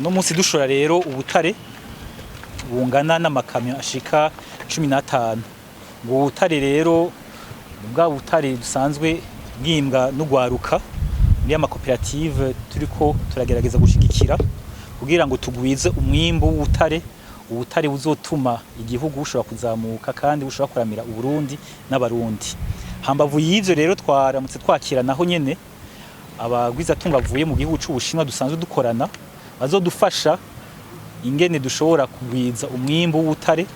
no munsi dushora rero ubutare bungana n'amakamyo ashika 15. Ubwo butare rero bwa butare dusanzwe bwimbwa n'ugwaruka muri amakoperative turiko turagerageza gushigikira kugira ngo tugwize umwimbo w'ubutare, ubutare buzotuma igihugu bushobora kuzamuka kandi bushobora kuramira Uburundi n'abarundi. Hambavu y'ivyo rero twaramutse twakira naho nyene abagwiza tunga bavuye mu gihugu c'Ubushinwa dusanzwe dukorana bazodufasha ingene dushobora kugwiza umwimbo w'ubutare.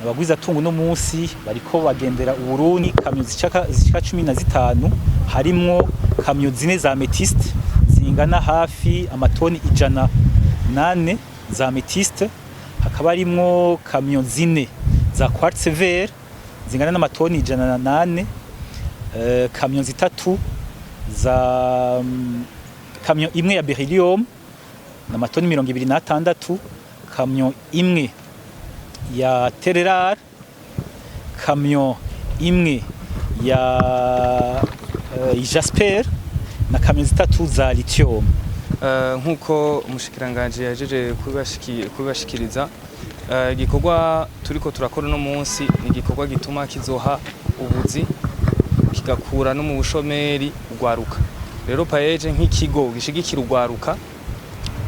Abagwiza tungu no munsi bariko bagendera Uburundi kamyo zishika 15, harimwo kamyo 4 za amethyste zingana hafi amatoni 108 za amethyste, hakaba harimwo kamyo 4 za quartz vert zingana n'amatoni 108, kamyo 3 za kamyo imwe ya beryllium na matoni 26, kamyo imwe ya terrerar, kamyo imwe ya jasper na kamyo 3 za lithium. Nkuko umushikiranganje yajeje kubashikiriza igikorwa turiko turakora no munsi ni igikorwa gituma kizoha ubuzi kigakura no mu bushomeri ugwaruka. Rero paeje nk'ikigo gishigikira ugwaruka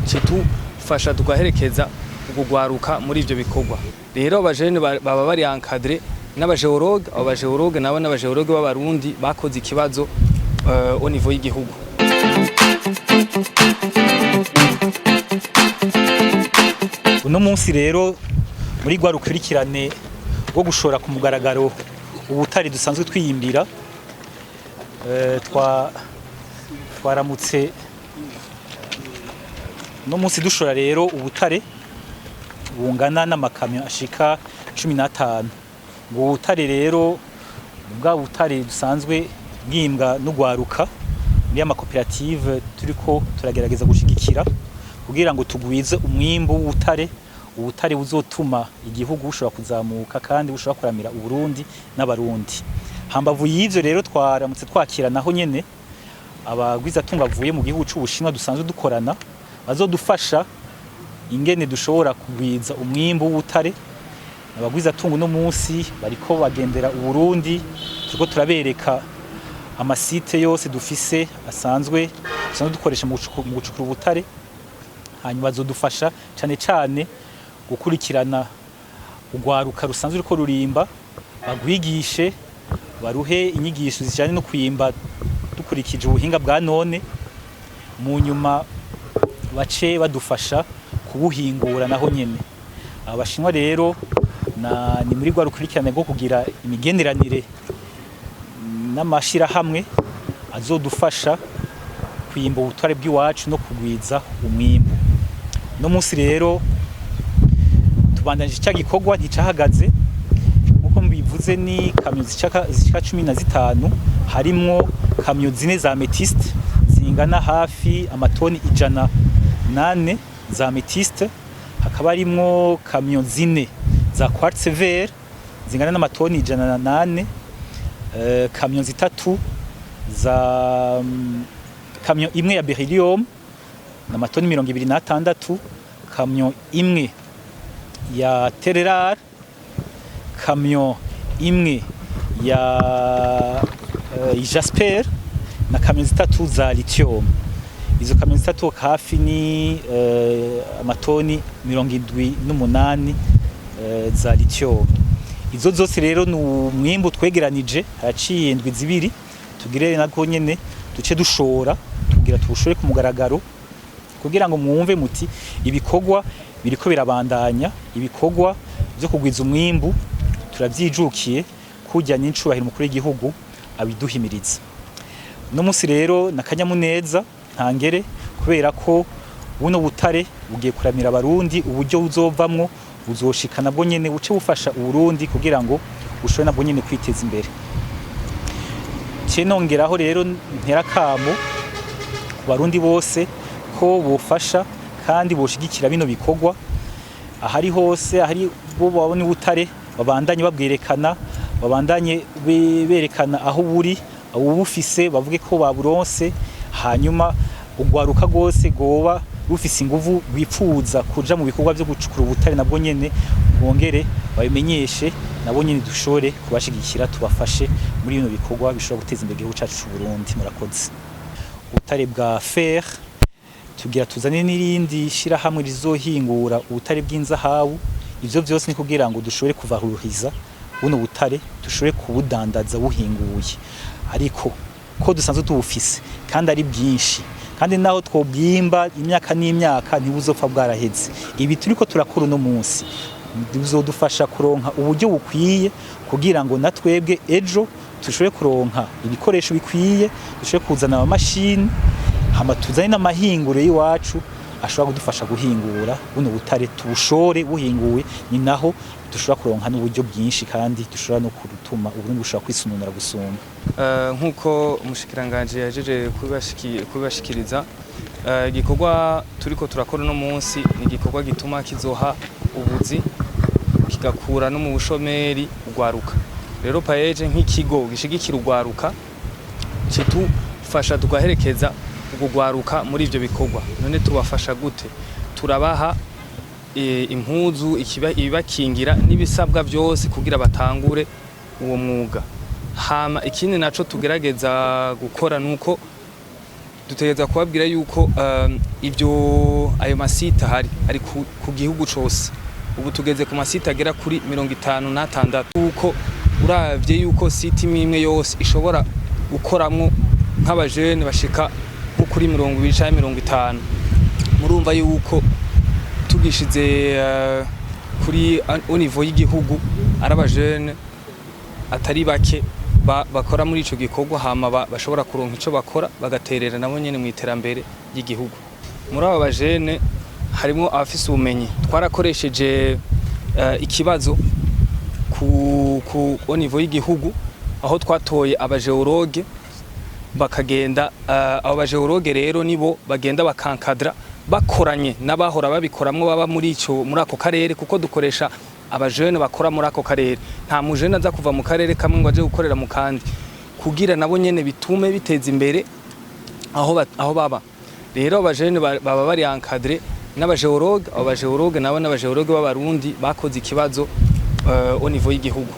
citufasha tugaherekeza ugwaruka muri ivyo bikorwa. Rero abajene baba bari encadré n'abageologue, abageologue nabo n'abageologue b'abarundi bakoze ikibazo au niveau y'igihugu. Uno munsi rero muri gwarukurikirane rwo gushora ku mugaragaro ubutari dusanzwe twiyimbira, twaramutse no munsi dushora rero ubutare bungana n'amakamyo ashika 15. Ubwo butare rero bwa butare dusanzwe bwimbwa n'ugwaruka muri amakoperative turiko turagerageza gushigikira kugira ngo tugwize umwimbo w'ubutare, ubutare buzotuma igihugu bushobora kuzamuka kandi bushobora kuramira Uburundi n'abarundi. Hambavu y'ivyo rero twaramutse twakira naho nyene abagwiza tunga bavuye mu gihugu c'Ubushinwa dusanzwe dukorana bazodufasha ingene dushobora kugwiza umwimbo w'ubutare. Abagwiza tungu no munsi bariko bagendera Uburundi, turiko turabereka amasite yose dufise asanzwe dukoresha mu gucukura ubutare, hanyuma bazodufasha cane gukurikirana ugwaruka rusanzwe ruko rurimba, bagwigishe baruhe inyigisho zijanye no kwimba dukurikije ubuhinga bwa none, mu nyuma bace badufasha kubuhingura naho nyene. Abashinwa rero ni muri gwarukurikirane rwo kugira imigenderanire n'amashira hamwe azodufasha kwimba ubutare bw'iwacu no kugwiza umwimbo. No munsi rero tubandanje cya gikorwa nticahagaze nkuko mbivuze, ni kamyo zishika 15, harimwo kamyo 4 za amethyste zingana hafi amatoni 108 za amethyste, hakaba harimwo kamyo 4 za quartz vert zingana n'amatoni 108, kamyo 3 za kamyo imwe ya beryllium na matoni 26, kamyo imwe ya terrerar, kamyo imwe ya jasper na kamyo 3 za lithium. Izo kamyo 3 hafi ni amatoni 78 za lithium. Izo zose rero ni umwimbo twegeranije haciye indwi zibiri tugire nako nyene duce dushora tugira tubushore ku mugaragaro kugira ngo mwumve muti ibikorwa biriko birabandanya, ibikorwa byo kugwiza umwimbu turavyijukiye kujya n'incubahiro mukuru w'igihugu abiduhimiriza. No munsi rero nakanyamuneza ntangere kubera ko buno butare bugiye kuramira abarundi, uburyo buzovamwo buzoshika nabwo nyene buce bufasha Uburundi kugira ngo bushobore nabwo nyene kwiteza imbere. Cenongeraho rero ntera kamo ku barundi bose ko bofasha kandi boshigikira bino bikorwa ahari hose, ahari bo babone ubutare babandanye babwerekana, babandanye berekana aho buri, ubufise bavuge ko baburonse, hanyuma ugwaruka gose goba rufise inguvu rwipfuza kuja mu bikorwa byo gucukura ubutare nabwo nyene bongere babimenyeshe nabo nyene dushore kubashigikira tubafashe muri bino bikorwa bishobora guteza imbere igihugu cyacu cy'u Burundi. Murakoze. Ubutare bwa fer tugira tuzane n'irindi shira hamwe rizohingura ubutare bw'inzahabu. Ivyo byose ni kugira ngo dushobore kuvaruhiza buno butare dushobore kubudandaza buhinguye, ariko ko dusanzwe tubufise kandi ari byinshi kandi naho twobwimba imyaka n'imyaka ntibuzopfa bwaraheze. Ibi turiko turakora uno munsi bizodufasha kuronka uburyo bukwiye kugira ngo natwebwe ejo dushobore kuronka ibikoresho bikwiye, dushobore kuzana amamashini hama tuzane n'amahinguro y'iwacu ashobora kudufasha guhingura buno butare tubushore buhinguwe, ni naho dushobora kuronka n'uburyo bwinshi kandi dushobora no kurutuma Uburundi bushobora kwisununura gusumba. Nkuko umushikiranganje yajeje kubashikiriza igikorwa turiko turakora no munsi ni igikorwa gituma kizoha ubuzi kigakura no mu bushomeri ugwaruka. Rero paeje nk'ikigo gishigikira ugwaruka kitufasha tugaherekeza ugwaruka muri ivyo bikorwa. None tubafasha gute? Turabaha impuzu ibibakingira n'ibisabwa byose kugira batangure uwo mwuga. Hama ikindi naco tugerageza gukora nuko dutegeza kubabwira yuko ayo masita ari ku gihugu cose. Ubu tugeze ku masita agera kuri 56 uko uravye yuko site imwe yose ishobora gukoramwo nk'abajene bashika nko kuri 20 canke 50. Murumva yuko tugishize kuri au niveau y'igihugu arabajene atari bake bakora muri ico gikorwa hama bashobora kuronka ico bakora bagaterera nabo nyene mu iterambere y'igihugu. Muri aba bajene harimo abafise ubumenyi. Twarakoresheje ikibazo ku au niveau y'igihugu aho twatoye abageologue bakagenda abo bageologue rero nibo bagenda bakankadra bakoranye n'abahora babikoramwo baba muri ako karere, kuko dukoresha abajene bakora muri ako karere. Nta mujene aza kuva mu karere kamwe ngo aje gukorera mu kandi, kugira nabo nyene bitume biteza imbere aho baba. Rero abajene baba bari encadré n'abageologue. Abo bageologue nabo n'abageologue b'abarundi bakoze ikibazo au niveau y'igihugu.